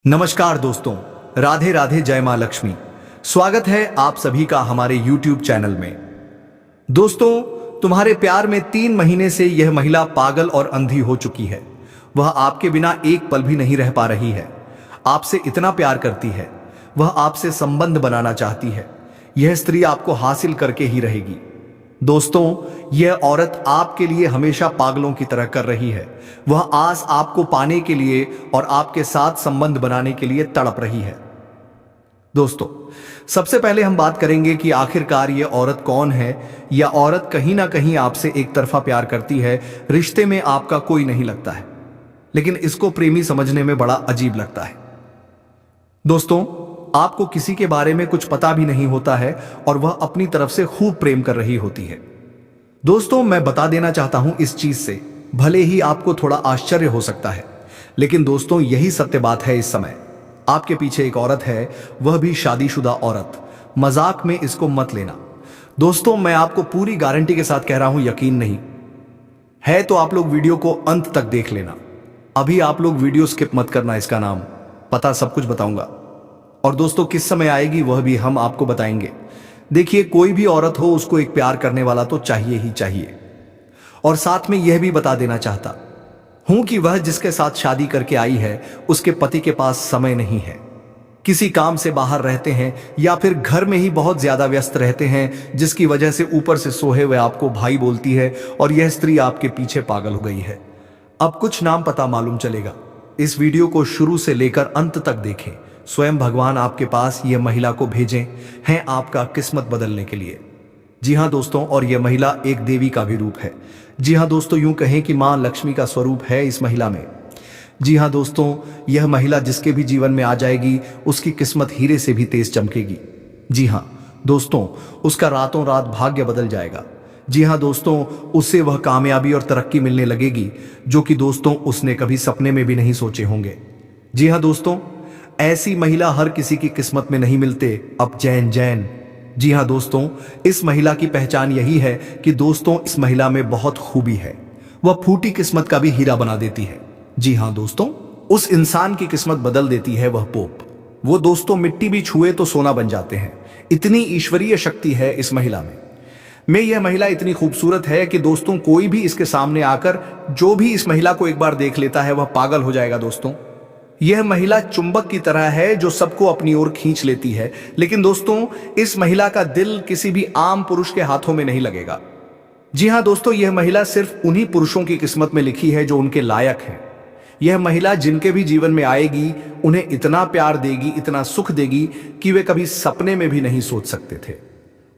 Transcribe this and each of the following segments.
नमस्कार दोस्तों, राधे राधे, जय मां लक्ष्मी। स्वागत है आप सभी का हमारे YouTube चैनल में। दोस्तों, तुम्हारे प्यार में 3 महीने से यह महिला पागल और अंधी हो चुकी है। वह आपके बिना एक पल भी नहीं रह पा रही है। आपसे इतना प्यार करती है, वह आपसे संबंध बनाना चाहती है। यह स्त्री आपको हासिल करके ही रहेगी। दोस्तों, यह औरत आपके लिए हमेशा पागलों की तरह कर रही है। वह आस आपको पाने के लिए और आपके साथ संबंध बनाने के लिए तड़प रही है। दोस्तों, सबसे पहले हम बात करेंगे कि आखिरकार यह औरत कौन है। यह औरत कहीं ना कहीं आपसे एक तरफा प्यार करती है। रिश्ते में आपका कोई नहीं लगता है, लेकिन इसको प्रेमी समझने में बड़ा अजीब लगता है। दोस्तों, आपको किसी के बारे में कुछ पता भी नहीं होता है और वह अपनी तरफ से खूब प्रेम कर रही होती है। दोस्तों, मैं बता देना चाहता हूं इस चीज से, भले ही आपको थोड़ा आश्चर्य हो सकता है, लेकिन दोस्तों यही सत्य बात है। इस समय आपके पीछे एक औरत है, वह भी शादीशुदा औरत। मजाक में इसको मत लेना। दोस्तों, मैं आपको पूरी गारंटी के साथ कह रहा हूं, यकीन नहीं है तो आप लोग वीडियो को अंत तक देख लेना। अभी आप लोग वीडियो स्किप मत करना, इसका नाम पता सब कुछ बताऊंगा। और दोस्तों, किस समय आएगी वह भी हम आपको बताएंगे। देखिए, कोई भी औरत हो, उसको एक प्यार करने वाला तो चाहिए ही चाहिए। और साथ में यह भी बता देना चाहता हूं कि वह जिसके साथ शादी करके आई है, उसके पति के पास समय नहीं है। किसी काम से बाहर रहते हैं या फिर घर में ही बहुत ज्यादा व्यस्त रहते हैं, जिसकी वजह से ऊपर से सोहे हुए आपको भाई बोलती है और यह स्त्री आपके पीछे पागल हो गई है। अब कुछ नाम पता मालूम चलेगा। इस वीडियो को शुरू से लेकर अंत तक देखें। स्वयं भगवान आपके पास यह महिला को भेजे हैं आपका किस्मत बदलने के लिए। जी हां दोस्तों, और यह महिला एक देवी का भी रूप है। जी हां दोस्तों, यूं कहें कि मां लक्ष्मी का स्वरूप है इस महिला में। जी हां दोस्तों, यह महिला जिसके भी जीवन में आ जाएगी, उसकी किस्मत हीरे से भी तेज चमकेगी। जी हां दोस्तों, उसका रातों रात भाग्य बदल जाएगा। जी हां दोस्तों, उससे वह कामयाबी और तरक्की मिलने लगेगी, जो कि दोस्तों उसने कभी सपने में भी नहीं सोचे होंगे। जी हां दोस्तों, ऐसी महिला हर किसी की किस्मत में नहीं मिलते। अब जैन जैन। जी हां दोस्तों, इस महिला की पहचान यही है कि दोस्तों इस महिला में बहुत खूबी है। वह फूटी किस्मत का भी हीरा बना देती है। जी हां दोस्तों, उस इंसान की किस्मत बदल देती है वह पोप। वो दोस्तों मिट्टी भी छुए तो सोना बन जाते हैं। इतनी ईश्वरीय शक्ति है इस महिला में यह महिला इतनी खूबसूरत है कि दोस्तों कोई भी इसके सामने आकर जो भी इस महिला को एक बार देख लेता है, वह पागल हो जाएगा। दोस्तों, यह महिला चुंबक की तरह है जो सबको अपनी ओर खींच लेती है। लेकिन दोस्तों, इस महिला का दिल किसी भी आम पुरुष के हाथों में नहीं लगेगा। जी हां दोस्तों, यह महिला सिर्फ उन्हीं पुरुषों की किस्मत में लिखी है जो उनके लायक है। यह महिला जिनके भी जीवन में आएगी, उन्हें इतना प्यार देगी, इतना सुख देगी कि वे कभी सपने में भी नहीं सोच सकते थे।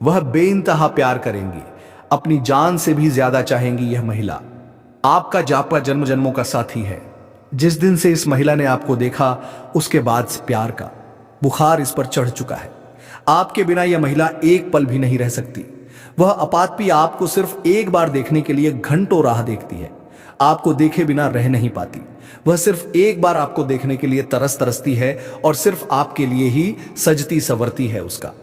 वह बेइंतहा प्यार करेंगी, अपनी जान से भी ज्यादा चाहेंगी। यह महिला आपका जापा जन्म जन्मों का साथी है। जिस दिन से इस महिला ने आपको देखा, उसके बाद से प्यार का बुखार इस पर चढ़ चुका है। आपके बिना यह महिला एक पल भी नहीं रह सकती। वह अपातपी आपको सिर्फ एक बार देखने के लिए घंटों राह देखती है। आपको देखे बिना रह नहीं पाती। वह सिर्फ एक बार आपको देखने के लिए तरसती है और सिर्फ आपके लिए ही सजती संवरती है। उसका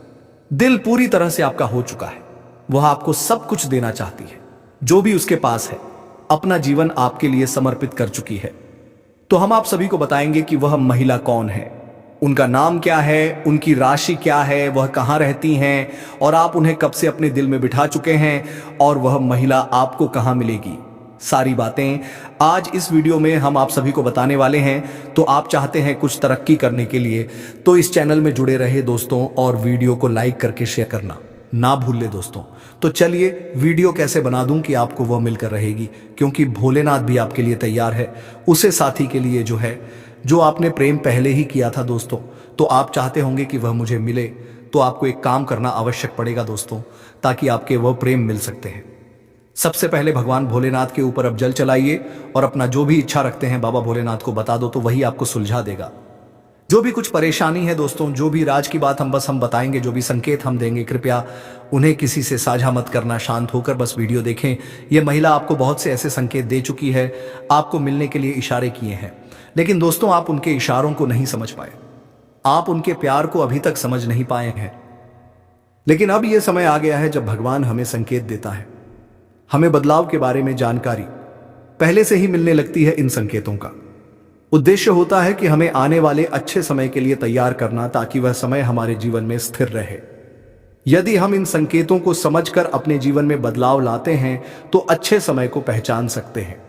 दिल पूरी तरह से आपका हो चुका है। वह आपको सब कुछ देना चाहती है, जो भी उसके पास है। अपना जीवन आपके लिए समर्पित कर चुकी है। तो हम आप सभी को बताएंगे कि वह महिला कौन है, उनका नाम क्या है, उनकी राशि क्या है, वह कहां रहती हैं और आप उन्हें कब से अपने दिल में बिठा चुके हैं और वह महिला आपको कहां मिलेगी। सारी बातें आज इस वीडियो में हम आप सभी को बताने वाले हैं। तो आप चाहते हैं कुछ तरक्की करने के लिए, तो इस चैनल में जुड़े रहे दोस्तों, और वीडियो को लाइक करके शेयर करना ना भूल ले दोस्तों। तो चलिए, वीडियो कैसे बना दूं कि आपको वह मिलकर रहेगी, क्योंकि भोलेनाथ भी आपके लिए तैयार है, उसे साथी के लिए जो है, जो आपने प्रेम पहले ही किया था दोस्तों। तो आप चाहते होंगे कि वह मुझे मिले, तो आपको एक काम करना आवश्यक पड़ेगा दोस्तों, ताकि आपके वह प्रेम मिल सकते हैं। सबसे पहले भगवान भोलेनाथ के ऊपर अब जल चलाइए और अपना जो भी इच्छा रखते हैं बाबा भोलेनाथ को बता दो, तो वही आपको सुलझा देगा। जो भी कुछ परेशानी है दोस्तों, जो भी राज की बात हम बताएंगे, जो भी संकेत हम देंगे, कृपया उन्हें किसी से साझा मत करना। शांत होकर बस वीडियो देखें। यह महिला आपको बहुत से ऐसे संकेत दे चुकी है, आपको मिलने के लिए इशारे किए हैं, लेकिन दोस्तों आप उनके इशारों को नहीं समझ पाए। आप उनके प्यार को अभी तक समझ नहीं पाए हैं। लेकिन अब यह समय आ गया है जब भगवान हमें संकेत देता है। हमें बदलाव के बारे में जानकारी पहले से ही मिलने लगती है इन संकेतों का। उद्देश्य होता है कि हमें आने वाले अच्छे समय के लिए तैयार करना, ताकि वह समय हमारे जीवन में स्थिर रहे। यदि हम इन संकेतों को समझकर अपने जीवन में बदलाव लाते हैं तो अच्छे समय को पहचान सकते हैं।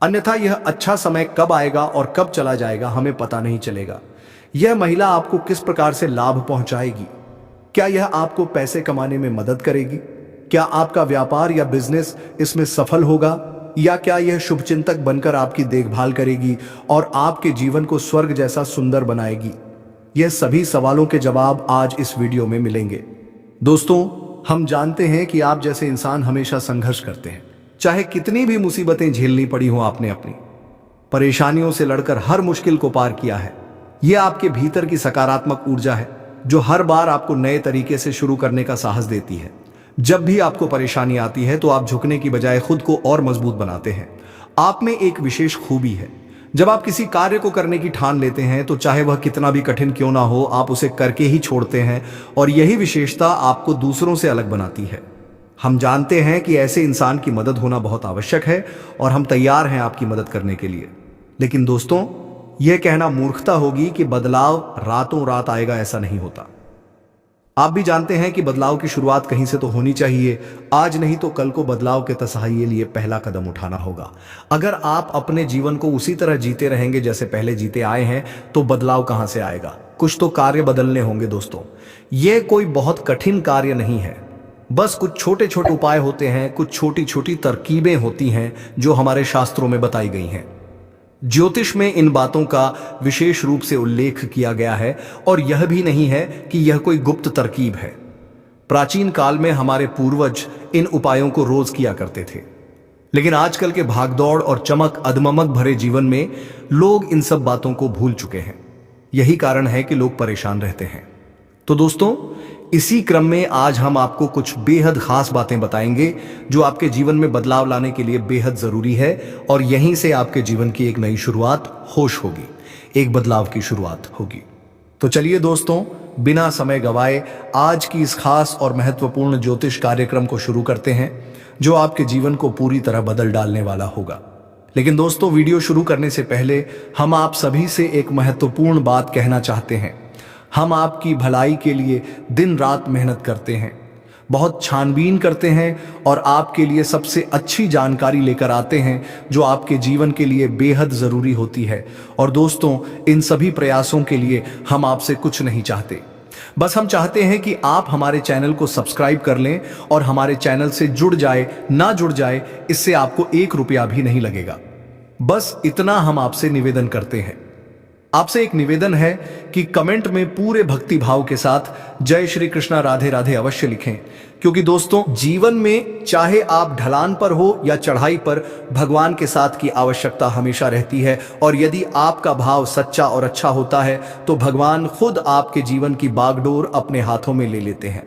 अन्यथा यह अच्छा समय कब आएगा और कब चला जाएगा हमें पता नहीं चलेगा। यह महिला आपको किस प्रकार से लाभ पहुंचाएगी? क्या यह आपको पैसे कमाने में मदद करेगी? क्या आपका व्यापार या बिजनेस इसमें सफल होगा? या क्या यह शुभचिंतक बनकर आपकी देखभाल करेगी और आपके जीवन को स्वर्ग जैसा सुंदर बनाएगी? यह सभी सवालों के जवाब आज इस वीडियो में मिलेंगे। दोस्तों, हम जानते हैं कि आप जैसे इंसान हमेशा संघर्ष करते हैं। चाहे कितनी भी मुसीबतें झेलनी पड़ी हो, आपने अपनी परेशानियों से लड़कर हर मुश्किल को पार किया है। यह आपके भीतर की सकारात्मक ऊर्जा है जो हर बार आपको नए तरीके से शुरू करने का साहस देती है। जब भी आपको परेशानी आती है तो आप झुकने की बजाय खुद को और मजबूत बनाते हैं। आप में एक विशेष खूबी है, जब आप किसी कार्य को करने की ठान लेते हैं तो चाहे वह कितना भी कठिन क्यों ना हो, आप उसे करके ही छोड़ते हैं। और यही विशेषता आपको दूसरों से अलग बनाती है। हम जानते हैं कि ऐसे इंसान की मदद होना बहुत आवश्यक है और हम तैयार हैं आपकी मदद करने के लिए। लेकिन दोस्तों, यह कहना मूर्खता होगी कि बदलाव रातों रात आएगा, ऐसा नहीं होता। आप भी जानते हैं कि बदलाव की शुरुआत कहीं से तो होनी चाहिए। आज नहीं तो कल को बदलाव के तसल्ली लिए पहला कदम उठाना होगा। अगर आप अपने जीवन को उसी तरह जीते रहेंगे जैसे पहले जीते आए हैं तो बदलाव कहां से आएगा? कुछ तो कार्य बदलने होंगे। दोस्तों, यह कोई बहुत कठिन कार्य नहीं है, बस कुछ छोटे छोटे उपाय होते हैं, कुछ छोटी छोटी तरकीबें होती हैं जो हमारे शास्त्रों में बताई गई हैं। ज्योतिष में इन बातों का विशेष रूप से उल्लेख किया गया है और यह भी नहीं है कि यह कोई गुप्त तरकीब है। प्राचीन काल में हमारे पूर्वज इन उपायों को रोज किया करते थे, लेकिन आजकल के भागदौड़ और चमक अधममक भरे जीवन में लोग इन सब बातों को भूल चुके हैं। यही कारण है कि लोग परेशान रहते हैं। तो दोस्तों, इसी क्रम में आज हम आपको कुछ बेहद खास बातें बताएंगे जो आपके जीवन में बदलाव लाने के लिए बेहद जरूरी है और यहीं से आपके जीवन की एक नई शुरुआत होश होगी, एक बदलाव की शुरुआत होगी। तो चलिए दोस्तों, बिना समय गवाए आज की इस खास और महत्वपूर्ण ज्योतिष कार्यक्रम को शुरू करते हैं जो आपके जीवन को पूरी तरह बदल डालने वाला होगा। लेकिन दोस्तों, वीडियो शुरू करने से पहले हम आप सभी से एक महत्वपूर्ण बात कहना चाहते हैं। हम आपकी भलाई के लिए दिन रात मेहनत करते हैं, बहुत छानबीन करते हैं और आपके लिए सबसे अच्छी जानकारी लेकर आते हैं जो आपके जीवन के लिए बेहद ज़रूरी होती है। और दोस्तों, इन सभी प्रयासों के लिए हम आपसे कुछ नहीं चाहते, बस हम चाहते हैं कि आप हमारे चैनल को सब्सक्राइब कर लें और हमारे चैनल से जुड़ जाए। ना जुड़ जाए, इससे आपको 1 रुपया भी नहीं लगेगा। बस इतना हम आपसे निवेदन करते हैं। आपसे एक निवेदन है कि कमेंट में पूरे भक्ति भाव के साथ जय श्री कृष्णा राधे राधे अवश्य लिखें, क्योंकि दोस्तों, जीवन में चाहे आप ढलान पर हो या चढ़ाई पर, भगवान के साथ की आवश्यकता हमेशा रहती है। और यदि आपका भाव सच्चा और अच्छा होता है तो भगवान खुद आपके जीवन की बागडोर अपने हाथों में ले लेते हैं।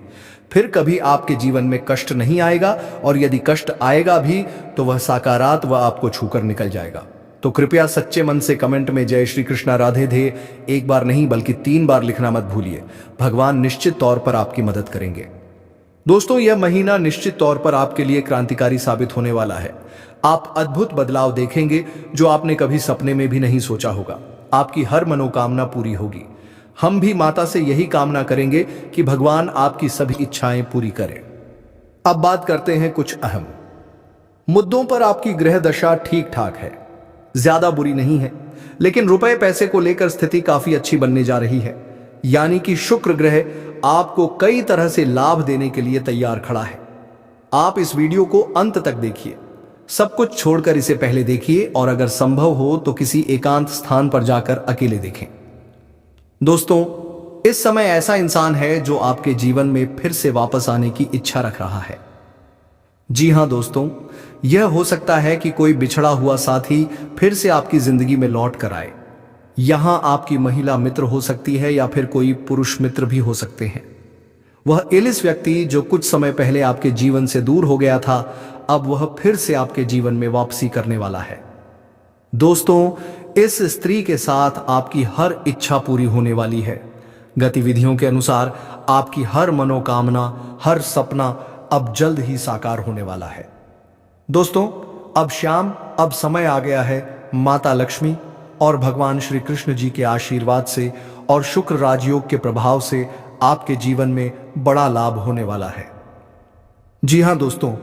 फिर कभी आपके जीवन में कष्ट नहीं आएगा, और यदि कष्ट आएगा भी तो वह साकारात व आपको छूकर निकल जाएगा। तो कृपया सच्चे मन से कमेंट में जय श्री कृष्णा राधे धे एक बार नहीं बल्कि 3 बार लिखना मत भूलिए। भगवान निश्चित तौर पर आपकी मदद करेंगे। दोस्तों, यह महीना निश्चित तौर पर आपके लिए क्रांतिकारी साबित होने वाला है। आप अद्भुत बदलाव देखेंगे जो आपने कभी सपने में भी नहीं सोचा होगा। आपकी हर मनोकामना पूरी होगी। हम भी माता से यही कामना करेंगे कि भगवान आपकी सभी इच्छाएं पूरी करें। अब बात करते हैं कुछ अहम मुद्दों पर। आपकी ग्रह दशा ठीक ठाक है, ज्यादा बुरी नहीं है, लेकिन रुपए पैसे को लेकर स्थिति काफी अच्छी बनने जा रही है। यानी कि शुक्र ग्रह आपको कई तरह से लाभ देने के लिए तैयार खड़ा है। आप इस वीडियो को अंत तक देखिए, सब कुछ छोड़कर इसे पहले देखिए और अगर संभव हो तो किसी एकांत स्थान पर जाकर अकेले देखें। दोस्तों, इस समय ऐसा इंसान है जो आपके जीवन में फिर से वापस आने की इच्छा रख रहा है। जी हां दोस्तों, यह हो सकता है कि कोई बिछड़ा हुआ साथी फिर से आपकी जिंदगी में लौट कर आए। यहां आपकी महिला मित्र हो सकती है या फिर कोई पुरुष मित्र भी हो सकते हैं। वह एलिस व्यक्ति जो कुछ समय पहले आपके जीवन से दूर हो गया था, अब वह फिर से आपके जीवन में वापसी करने वाला है। दोस्तों, इस स्त्री के साथ आपकी हर इच्छा पूरी होने वाली है। गतिविधियों के अनुसार आपकी हर मनोकामना, हर सपना अब जल्द ही साकार होने वाला है। दोस्तों, अब समय आ गया है माता लक्ष्मी और भगवान श्री कृष्ण जी के आशीर्वाद से और शुक्र राजयोग के प्रभाव से आपके जीवन में बड़ा लाभ होने वाला है। जी हाँ दोस्तों,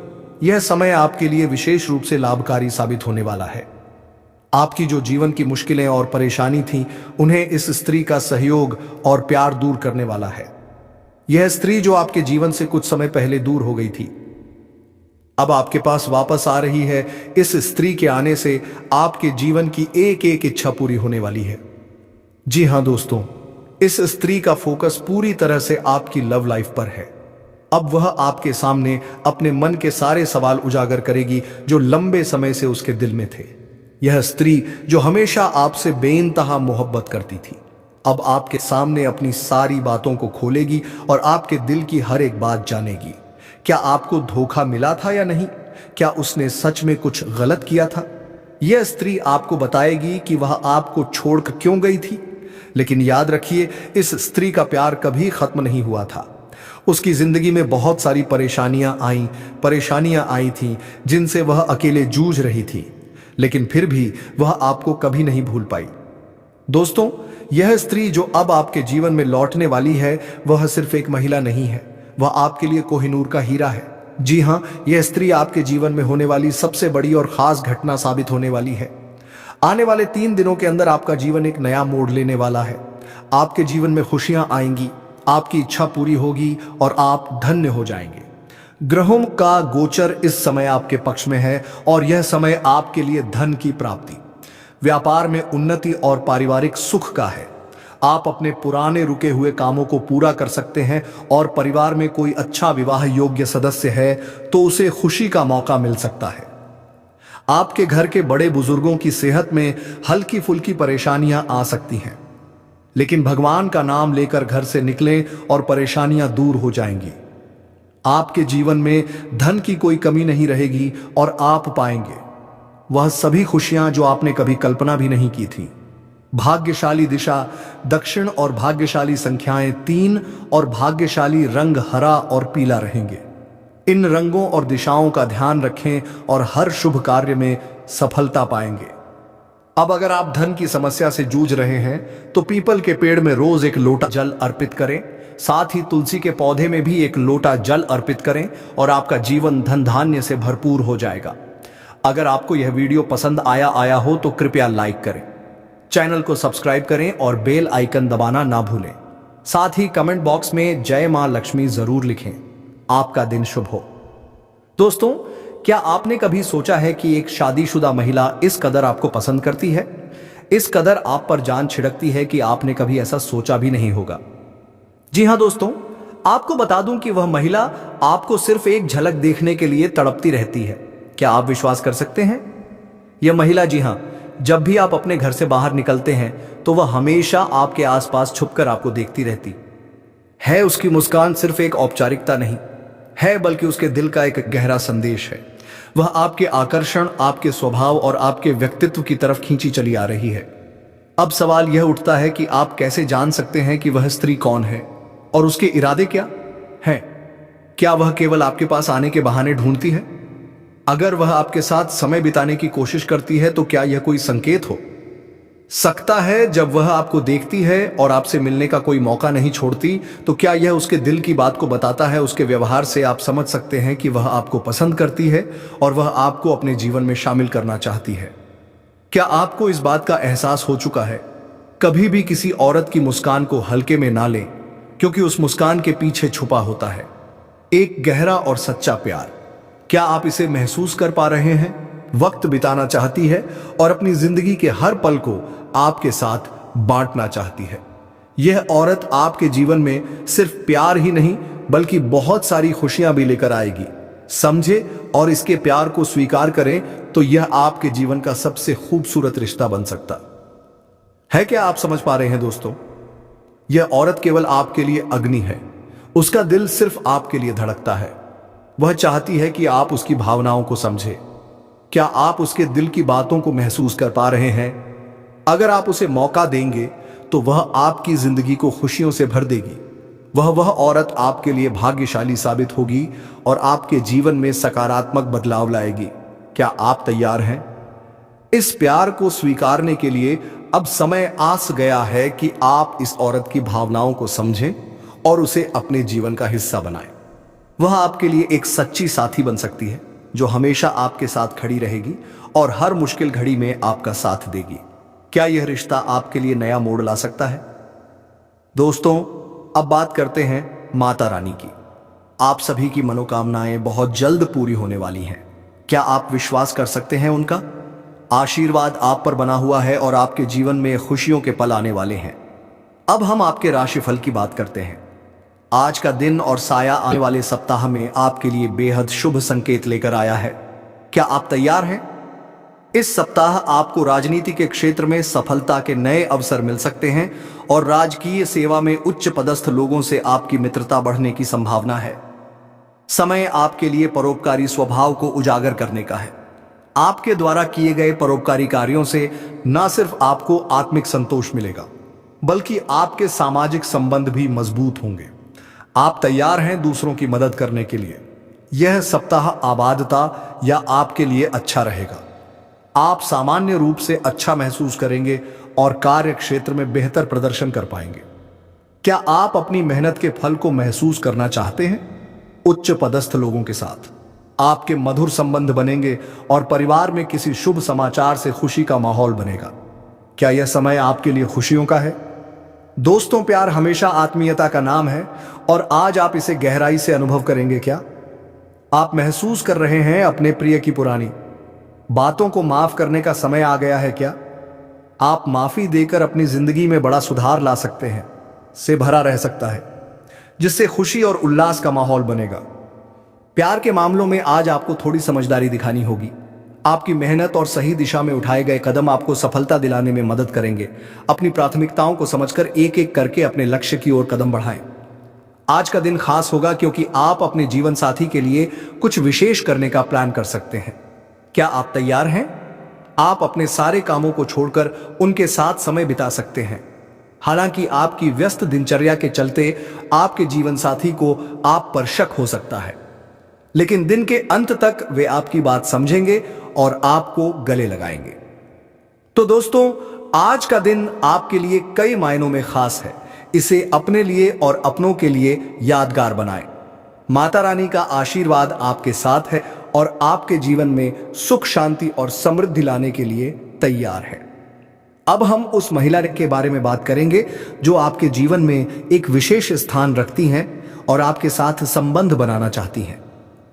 यह समय आपके लिए विशेष रूप से लाभकारी साबित होने वाला है। आपकी जो जीवन की मुश्किलें और परेशानी थी, उन्हें इस स्त्री का सहयोग और प्यार दूर करने वाला है। यह स्त्री जो आपके जीवन से कुछ समय पहले दूर हो गई थी, अब आपके पास वापस आ रही है। इस स्त्री के आने से आपके जीवन की एक एक इच्छा पूरी होने वाली है। जी हां दोस्तों, इस स्त्री का फोकस पूरी तरह से आपकी लव लाइफ पर है। अब वह आपके सामने अपने मन के सारे सवाल उजागर करेगी जो लंबे समय से उसके दिल में थे। यह स्त्री जो हमेशा आपसे बेइंतहा मोहब्बत करती थी, अब आपके सामने अपनी सारी बातों को खोलेगी और आपके दिल की हर एक बात जानेगी। क्या आपको धोखा मिला था या नहीं? क्या उसने सच में कुछ गलत किया था? यह स्त्री आपको बताएगी कि वह आपको छोड़कर क्यों गई थी। लेकिन याद रखिए, इस स्त्री का प्यार कभी खत्म नहीं हुआ था। उसकी जिंदगी में बहुत सारी परेशानियां आई थीं जिनसे वह अकेले जूझ रही थी, लेकिन फिर भी वह आपको कभी नहीं भूल पाई। दोस्तों, यह स्त्री जो अब आपके जीवन में लौटने वाली है, वह सिर्फ एक महिला नहीं है, वह आपके लिए कोहिनूर का हीरा है। जी हां, यह स्त्री आपके जीवन में होने वाली सबसे बड़ी और खास घटना साबित होने वाली है। आने वाले 3 दिनों के अंदर आपका जीवन एक नया मोड़ लेने वाला है। आपके जीवन में खुशियां आएंगी, आपकी इच्छा पूरी होगी और आप धन्य हो जाएंगे। ग्रहों का गोचर इस समय आपके पक्ष में है और यह समय आपके लिए धन की प्राप्ति, व्यापार में उन्नति और पारिवारिक सुख का है। आप अपने पुराने रुके हुए कामों को पूरा कर सकते हैं और परिवार में कोई अच्छा विवाह योग्य सदस्य है तो उसे खुशी का मौका मिल सकता है। आपके घर के बड़े बुजुर्गों की सेहत में हल्की फुल्की परेशानियां आ सकती हैं, लेकिन भगवान का नाम लेकर घर से निकलें और परेशानियां दूर हो जाएंगी। आपके जीवन में धन की कोई कमी नहीं रहेगी और आप पाएंगे वह सभी खुशियां जो आपने कभी कल्पना भी नहीं की थी। भाग्यशाली दिशा दक्षिण और भाग्यशाली संख्याएं 3 और भाग्यशाली रंग हरा और पीला रहेंगे। इन रंगों और दिशाओं का ध्यान रखें और हर शुभ कार्य में सफलता पाएंगे। अब अगर आप धन की समस्या से जूझ रहे हैं तो पीपल के पेड़ में रोज एक लोटा जल अर्पित करें, साथ ही तुलसी के पौधे में भी एक लोटा जल अर्पित करें और आपका जीवन धन धान्य से भरपूर हो जाएगा। अगर आपको यह वीडियो पसंद आया हो तो कृपया लाइक करें, चैनल को सब्सक्राइब करें और बेल आइकन दबाना ना भूलें। साथ ही कमेंट बॉक्स में जय मां लक्ष्मी जरूर लिखें। आपका दिन शुभ हो। दोस्तों, क्या आपने कभी सोचा है कि एक शादीशुदा महिला इस कदर आपको पसंद करती है, इस कदर आप पर जान छिड़कती है कि आपने कभी ऐसा सोचा भी नहीं होगा। जी हां दोस्तों, आपको बता दूं कि वह महिला आपको सिर्फ एक झलक देखने के लिए तड़पती रहती है। क्या आप विश्वास कर सकते हैं? यह महिला, जी हां, जब भी आप अपने घर से बाहर निकलते हैं तो वह हमेशा आपके आसपास छुपकर आपको देखती रहती है। उसकी मुस्कान सिर्फ एक औपचारिकता नहीं है, बल्कि उसके दिल का एक गहरा संदेश है। वह आपके आकर्षण, आपके स्वभाव और आपके व्यक्तित्व की तरफ खींची चली आ रही है। अब सवाल यह उठता है कि आप कैसे जान सकते हैं कि वह स्त्री कौन है और उसके इरादे क्या हैं? क्या वह केवल आपके पास आने के बहाने ढूंढती है? अगर वह आपके साथ समय बिताने की कोशिश करती है तो क्या यह कोई संकेत हो सकता है? जब वह आपको देखती है और आपसे मिलने का कोई मौका नहीं छोड़ती, तो क्या यह उसके दिल की बात को बताता है? उसके व्यवहार से आप समझ सकते हैं कि वह आपको पसंद करती है और वह आपको अपने जीवन में शामिल करना चाहती है। क्या आपको इस बात का एहसास हो चुका है? कभी भी किसी औरत की मुस्कान को हल्के में ना लें, क्योंकि उस मुस्कान के पीछे छुपा होता है एक गहरा और सच्चा प्यार। क्या आप इसे महसूस कर पा रहे हैं? वक्त बिताना चाहती है और अपनी जिंदगी के हर पल को आपके साथ बांटना चाहती है। यह औरत आपके जीवन में सिर्फ प्यार ही नहीं, बल्कि बहुत सारी खुशियां भी लेकर आएगी। समझे और इसके प्यार को स्वीकार करें तो यह आपके जीवन का सबसे खूबसूरत रिश्ता बन सकता है। क्या आप समझ पा रहे हैं दोस्तों? यह औरत केवल आपके लिए अग्नि है। उसका दिल सिर्फ आपके लिए धड़कता है। वह चाहती है कि आप उसकी भावनाओं को समझें। क्या आप उसके दिल की बातों को महसूस कर पा रहे हैं? अगर आप उसे मौका देंगे तो वह आपकी जिंदगी को खुशियों से भर देगी। वह औरत आपके लिए भाग्यशाली साबित होगी और आपके जीवन में सकारात्मक बदलाव लाएगी। क्या आप तैयार हैं? इस प्यार को स्वीकारने के लिए अब समय आस गया है कि आप इस औरत की भावनाओं को समझें और उसे अपने जीवन का हिस्सा बनाएं। वह आपके लिए एक सच्ची साथी बन सकती है जो हमेशा आपके साथ खड़ी रहेगी और हर मुश्किल घड़ी में आपका साथ देगी। क्या यह रिश्ता आपके लिए नया मोड़ ला सकता है? दोस्तों, अब बात करते हैं माता रानी की। आप सभी की मनोकामनाएं बहुत जल्द पूरी होने वाली हैं। क्या आप विश्वास कर सकते हैं उनका आशीर्वाद आप पर बना हुआ है और आपके जीवन में खुशियों के पल आने वाले हैं। अब हम आपके राशिफल की बात करते हैं। आज का दिन और साया आने वाले सप्ताह में आपके लिए बेहद शुभ संकेत लेकर आया है। क्या आप तैयार हैं? इस सप्ताह आपको राजनीति के क्षेत्र में सफलता के नए अवसर मिल सकते हैं और राजकीय सेवा में उच्च पदस्थ लोगों से आपकी मित्रता बढ़ने की संभावना है। समय आपके लिए परोपकारी स्वभाव को उजागर करने का है। आपके द्वारा किए गए परोपकारी कार्यों से न सिर्फ आपको आत्मिक संतोष मिलेगा, बल्कि आपके सामाजिक संबंध भी मजबूत होंगे। आप तैयार हैं दूसरों की मदद करने के लिए? यह सप्ताह आबादता या आपके लिए अच्छा रहेगा। आप सामान्य रूप से अच्छा महसूस करेंगे और कार्य क्षेत्र में बेहतर प्रदर्शन कर पाएंगे। क्या आप अपनी मेहनत के फल को महसूस करना चाहते हैं? उच्च पदस्थ लोगों के साथ आपके मधुर संबंध बनेंगे और परिवार में किसी शुभ समाचार से खुशी का माहौल बनेगा। क्या यह समय आपके लिए खुशियों का है? दोस्तों, प्यार हमेशा आत्मीयता का नाम है और आज आप इसे गहराई से अनुभव करेंगे। क्या आप महसूस कर रहे हैं अपने प्रिय की पुरानी बातों को माफ करने का समय आ गया है? क्या आप माफी देकर अपनी जिंदगी में बड़ा सुधार ला सकते हैं, से भरा रह सकता है, जिससे खुशी और उल्लास का माहौल बनेगा। प्यार के मामलों में आज आपको थोड़ी समझदारी दिखानी होगी। आपकी मेहनत और सही दिशा में उठाए गए कदम आपको सफलता दिलाने में मदद करेंगे। अपनी प्राथमिकताओं को समझकर एक एक करके अपने लक्ष्य की ओर कदम बढ़ाएं। आज का दिन खास होगा क्योंकि आप अपने जीवन साथी के लिए कुछ विशेष करने का प्लान कर सकते हैं। क्या आप तैयार हैं? आप अपने सारे कामों को छोड़कर उनके साथ समय बिता सकते हैं। हालांकि आपकी व्यस्त दिनचर्या के चलते आपके जीवन साथी को आप पर शक हो सकता है, लेकिन दिन के अंत तक वे आपकी बात समझेंगे और आपको गले लगाएंगे। तो दोस्तों, आज का दिन आपके लिए कई मायनों में खास है। इसे अपने लिए और अपनों के लिए यादगार बनाएं। माता रानी का आशीर्वाद आपके साथ है और आपके जीवन में सुख, शांति और समृद्धि लाने के लिए तैयार है। अब हम उस महिला के बारे में बात करेंगे जो आपके जीवन में एक विशेष स्थान रखती हैं और आपके साथ संबंध बनाना चाहती हैं।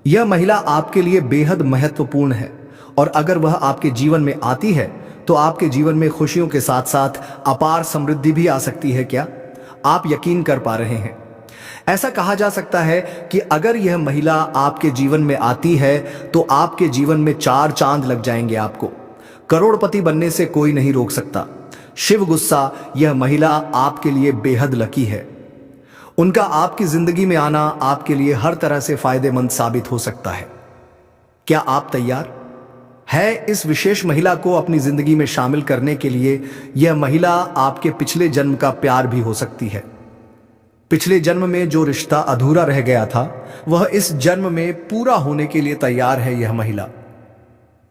यह महिला आपके लिए बेहद महत्वपूर्ण है और अगर वह आपके जीवन में आती है तो आपके जीवन में खुशियों के साथ साथ अपार समृद्धि भी आ सकती है। क्या आप यकीन कर पा रहे हैं? ऐसा कहा जा सकता है कि अगर यह महिला आपके जीवन में आती है तो आपके जीवन में 4 चांद लग जाएंगे। आपको करोड़पति बनने से कोई नहीं रोक सकता। शिव गुस्सा, यह महिला आपके लिए बेहद लकी है। उनका आपकी जिंदगी में आना आपके लिए हर तरह से फायदेमंद साबित हो सकता है। क्या आप तैयार है इस विशेष महिला को अपनी जिंदगी में शामिल करने के लिए? यह महिला आपके पिछले जन्म का प्यार भी हो सकती है। पिछले जन्म में जो रिश्ता अधूरा रह गया था वह इस जन्म में पूरा होने के लिए तैयार है। यह महिला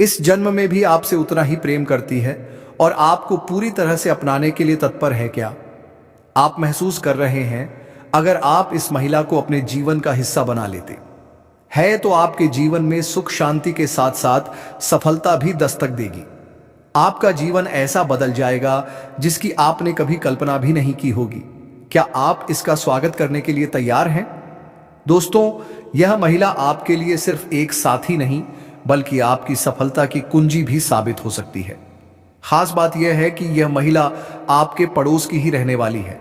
इस जन्म में भी आपसे उतना ही प्रेम करती है और आपको पूरी तरह से अपनाने के लिए तत्पर है। क्या आप महसूस कर रहे हैं अगर आप इस महिला को अपने जीवन का हिस्सा बना लेते हैं तो आपके जीवन में सुख, शांति के साथ साथ सफलता भी दस्तक देगी। आपका जीवन ऐसा बदल जाएगा जिसकी आपने कभी कल्पना भी नहीं की होगी। क्या आप इसका स्वागत करने के लिए तैयार हैं? दोस्तों, यह महिला आपके लिए सिर्फ एक साथी नहीं बल्कि आपकी सफलता की कुंजी भी साबित हो सकती है। खास बात यह है कि यह महिला आपके पड़ोस की ही रहने वाली है।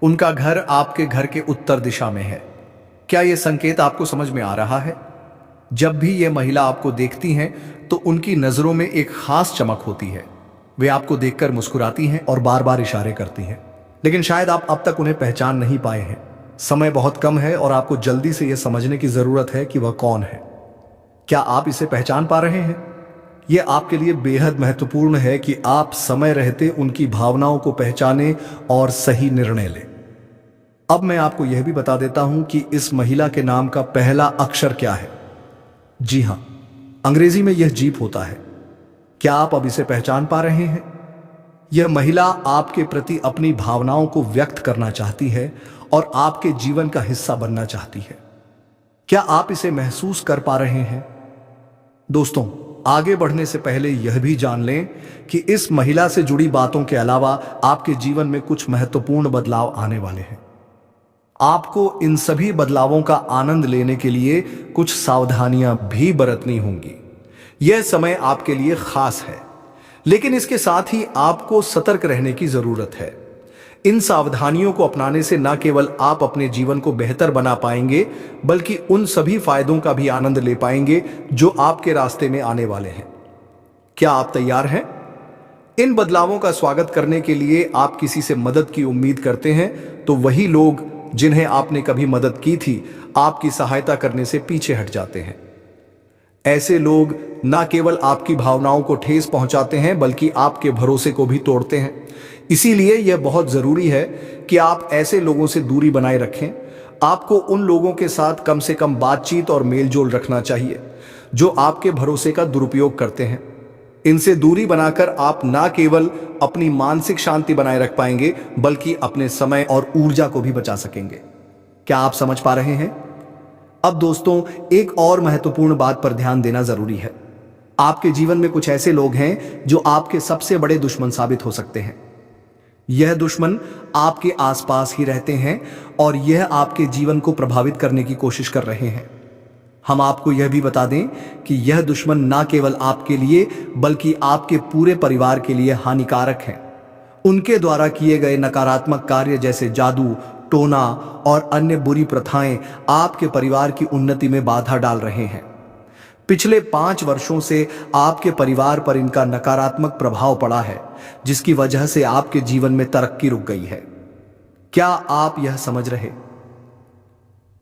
उनका घर आपके घर के उत्तर दिशा में है। क्या यह संकेत आपको समझ में आ रहा है? जब भी यह महिला आपको देखती हैं तो उनकी नजरों में एक खास चमक होती है। वे आपको देखकर मुस्कुराती हैं और बार बार इशारे करती हैं, लेकिन शायद आप अब तक उन्हें पहचान नहीं पाए हैं। समय बहुत कम है और आपको जल्दी से यह समझने की जरूरत है कि वह कौन है। क्या आप इसे पहचान पा रहे हैं? यह आपके लिए बेहद महत्वपूर्ण है कि आप समय रहते उनकी भावनाओं को पहचानें और सही निर्णय लें। अब मैं आपको यह भी बता देता हूं कि इस महिला के नाम का पहला अक्षर क्या है। जी हां, अंग्रेजी में यह जीप होता है। क्या आप अब इसे पहचान पा रहे हैं? यह महिला आपके प्रति अपनी भावनाओं को व्यक्त करना चाहती है और आपके जीवन का हिस्सा बनना चाहती है। क्या आप इसे महसूस कर पा रहे हैं? दोस्तों, आगे बढ़ने से पहले यह भी जान लें कि इस महिला से जुड़ी बातों के अलावा आपके जीवन में कुछ महत्वपूर्ण बदलाव आने वाले हैं। आपको इन सभी बदलावों का आनंद लेने के लिए कुछ सावधानियां भी बरतनी होंगी। यह समय आपके लिए खास है, लेकिन इसके साथ ही आपको सतर्क रहने की जरूरत है। इन सावधानियों को अपनाने से न केवल आप अपने जीवन को बेहतर बना पाएंगे, बल्कि उन सभी फायदों का भी आनंद ले पाएंगे जो आपके रास्ते में आने वाले हैं। क्या आप तैयार हैं? इन बदलावों का स्वागत करने के लिए आप किसी से मदद की उम्मीद करते हैं तो वही लोग जिन्हें आपने कभी मदद की थी, आपकी सहायता करने से पीछे हट जाते हैं। ऐसे लोग न केवल आपकी भावनाओं को ठेस पहुंचाते हैं, बल्कि आपके भरोसे को भी तोड़ते हैं। इसीलिए यह बहुत जरूरी है कि आप ऐसे लोगों से दूरी बनाए रखें। आपको उन लोगों के साथ कम से कम बातचीत और मेलजोल रखना चाहिए जो आपके भरोसे का दुरुपयोग करते हैं। इनसे दूरी बनाकर आप न केवल अपनी मानसिक शांति बनाए रख पाएंगे, बल्कि अपने समय और ऊर्जा को भी बचा सकेंगे। क्या आप समझ पा रहे हैं? अब दोस्तों, एक और महत्वपूर्ण बात पर ध्यान देना जरूरी है। आपके जीवन में कुछ ऐसे लोग हैं जो आपके सबसे बड़े दुश्मन साबित हो सकते हैं। यह दुश्मन आपके आसपास ही रहते हैं और यह आपके जीवन को प्रभावित करने की कोशिश कर रहे हैं। हम आपको यह भी बता दें कि यह दुश्मन न केवल आपके लिए, बल्कि आपके पूरे परिवार के लिए हानिकारक हैं। उनके द्वारा किए गए नकारात्मक कार्य जैसे जादू, टोना और अन्य बुरी प्रथाएं आपके परिवार की उन्नति में बाधा डाल रहे हैं। पिछले 5 वर्षों से आपके परिवार पर इनका नकारात्मक प्रभाव पड़ा है, जिसकी वजह से आपके जीवन में तरक्की रुक गई है। क्या आप यह समझ रहे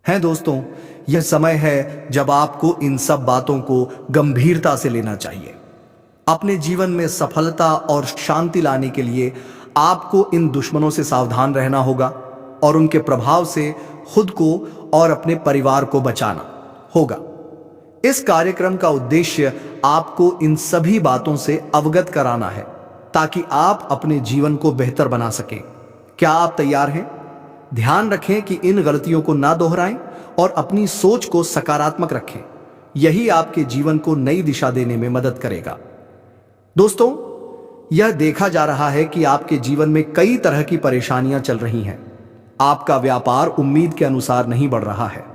हैं? दोस्तों, यह समय है जब आपको इन सब बातों को गंभीरता से लेना चाहिए। अपने जीवन में सफलता और शांति लाने के लिए आपको इन दुश्मनों से सावधान रहना होगा और उनके प्रभाव से खुद को और अपने परिवार को बचाना होगा। इस कार्यक्रम का उद्देश्य आपको इन सभी बातों से अवगत कराना है, ताकि आप अपने जीवन को बेहतर बना सकें। क्या आप तैयार हैं? ध्यान रखें कि इन गलतियों को ना दोहराएं और अपनी सोच को सकारात्मक रखें। यही आपके जीवन को नई दिशा देने में मदद करेगा। दोस्तों, यह देखा जा रहा है कि आपके जीवन में कई तरह की परेशानियां चल रही हैं। आपका व्यापार उम्मीद के अनुसार नहीं बढ़ रहा है।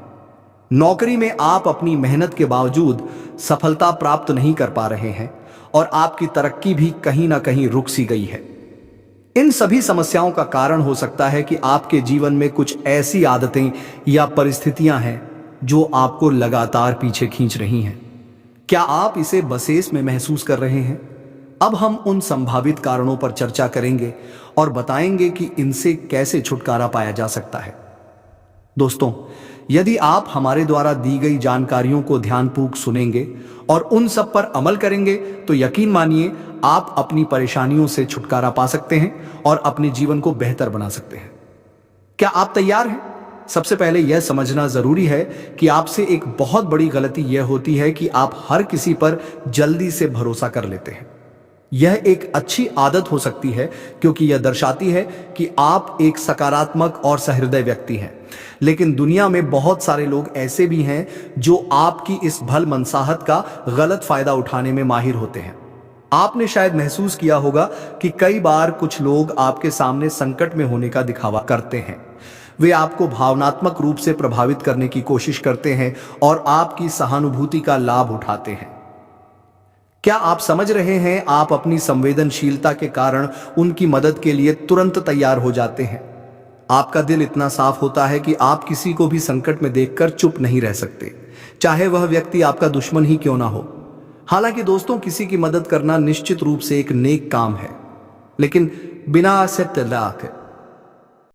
नौकरी में आप अपनी मेहनत के बावजूद सफलता प्राप्त नहीं कर पा रहे हैं और आपकी तरक्की भी कहीं ना कहीं रुक सी गई है। इन सभी समस्याओं का कारण हो सकता है कि आपके जीवन में कुछ ऐसी आदतें या परिस्थितियां हैं जो आपको लगातार पीछे खींच रही हैं। क्या आप इसे बसेस में महसूस कर रहे हैं? अब हम उन संभावित कारणों पर चर्चा करेंगे और बताएंगे कि इनसे कैसे छुटकारा पाया जा सकता है। दोस्तों, यदि आप हमारे द्वारा दी गई जानकारियों को ध्यानपूर्वक सुनेंगे और उन सब पर अमल करेंगे तो यकीन मानिए आप अपनी परेशानियों से छुटकारा पा सकते हैं और अपने जीवन को बेहतर बना सकते हैं। क्या आप तैयार हैं? सबसे पहले यह समझना जरूरी है कि आपसे एक बहुत बड़ी गलती यह होती है कि आप हर किसी पर जल्दी से भरोसा कर लेते हैं। यह एक अच्छी आदत हो सकती है क्योंकि यह दर्शाती है कि आप एक सकारात्मक और सहृदय व्यक्ति हैं। लेकिन दुनिया में बहुत सारे लोग ऐसे भी हैं जो आपकी इस भल मनसाहत का गलत फायदा उठाने में माहिर होते हैं। आपने शायद महसूस किया होगा कि कई बार कुछ लोग आपके सामने संकट में होने का दिखावा करते हैं। वे आपको भावनात्मक रूप से प्रभावित करने की कोशिश करते हैं और आपकी सहानुभूति का लाभ उठाते हैं। क्या आप समझ रहे हैं? आप अपनी संवेदनशीलता के कारण उनकी मदद के लिए तुरंत तैयार हो जाते हैं। आपका दिल इतना साफ होता है कि आप किसी को भी संकट में देखकर चुप नहीं रह सकते, चाहे वह व्यक्ति आपका दुश्मन ही क्यों ना हो। हालांकि दोस्तों, किसी की मदद करना निश्चित रूप से एक नेक काम है, लेकिन बिना से तलाक